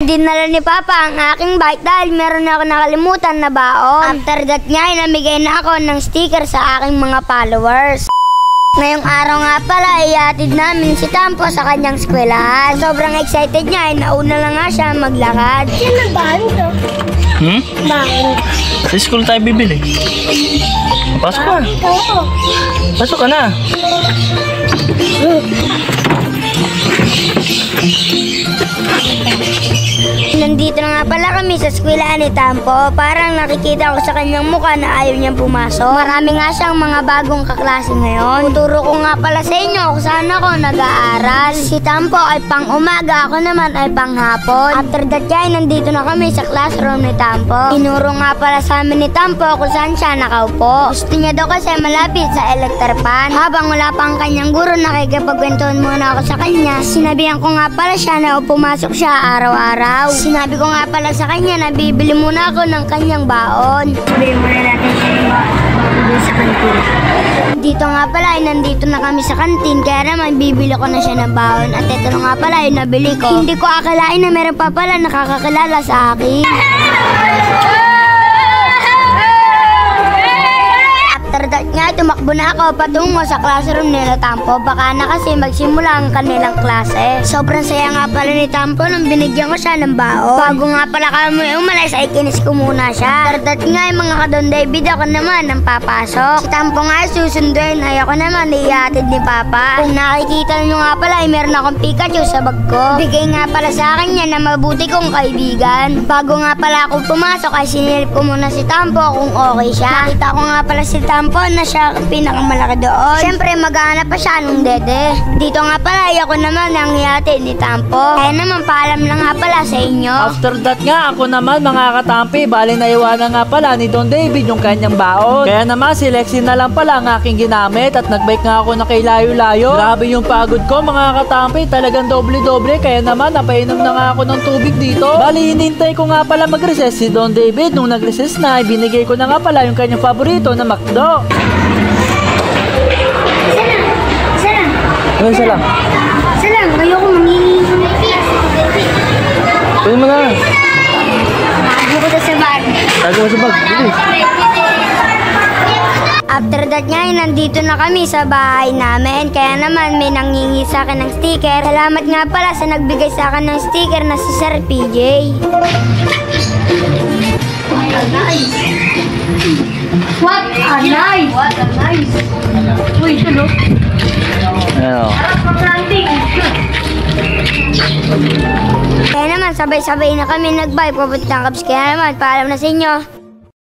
dinala ni Papa ang aking bike dahil meron ako nakalimutan na baon. After that nga, namigay na ako ng sticker sa aking mga followers. Ngayong araw nga pala, iatid namin si Tampo sa kanyang eskwelahan. Sobrang excited niya, nauna lang nga siya maglakad. Yan ang baon to. Baon. Sa school tayo bibili. Pasok ka. Pasok ka na. Nandito na nga pala kami sa eskwelahan ni Tampo. Parang nakikita ko sa kanyang mukha na ayaw niyang pumasok. Marami nga siyang mga bagong kaklase ngayon. Tuturo ko nga pala sa inyo kung saan ako nag-aaral. Si Tampo ay pang umaga, ako naman ay pang hapon. After that guy, nandito na kami sa classroom ni Tampo. Tinuro nga pala sa amin ni Tampo kung saan siya nakaupo. Gusto niya daw kasi malapit sa electric fan. Habang wala pa ang kanyang guro, nakikipagkwentuhan muna ako sa kanya. Sinabihan ko nga pala siya na pumasok siya araw-araw. Sinabi ko nga pala sa kanya na bibili muna ako ng kanyang baon. Bibili muna natin siya yung baon sa kantin. Dito nga pala ay nandito na kami sa kantin, kaya naman bibili ko na siya ng baon. At ito nga pala yung nabili ko. Hindi ko akalain na meron pa pala nakakakilala sa akin. After that nga, tumakbo na ako patungo sa classroom nila Tampo. Baka na kasi magsimula ang kanilang klase. Sobrang saya nga pala ni Tampo nung binigyan ko siya ng baon. Bago nga pala kami umalis ay kinis ko muna siya. After that nga, mga kadon David, ako naman ang papasok. Si Tampo nga susunduin, ay ako naman iatid ni Papa. Kung nakikita nyo nga pala ay meron akong Pikachu sa bag ko. Bigay nga pala sa akin yan na mabuti kong kaibigan. Bago nga pala ako pumasok ay sinilip ko muna si Tampo kung okay siya. Nakita ko nga pala si Tampo na siya pinakamalaki doon. Siyempre maghahanap pa siya ng dede. Dito nga pala ay ako naman ang iatid ni Tampo. Kaya naman paalam lang nga pala sa inyo. After that nga, ako naman mga katampi, bali naiwanan nga pala ni Don David yung kanyang baon. Kaya naman si Lexi na lang pala ang aking ginamit at nagbike nga ako na kay layo-layo. Grabe yung pagod ko mga katampi, talagang doble-doble. Kaya naman napainom na nga ako ng tubig dito. Bali hinintay ko nga pala mag-recess si Don David. Nung nag-recess na, ibinigay ko na nga pala yung kanyang paborito na McDo. Isa lang. Isa lang, ayoko mangingi. Pwede mo na. Tago ko na sa bag. Tago mo sa bag. Bilis. After that nga, nandito na kami sa bahay namin. Kaya naman may nangingi sa akin ng sticker. Salamat nga pala sa nagbigay sa akin ng sticker na si Sir PJ. What a nice! What a nice! Uy, siya no? Ano? Kaya naman sabay-sabay na kami nag-bye. Papunta ng Cubs. Kaya naman paalam na sa inyo.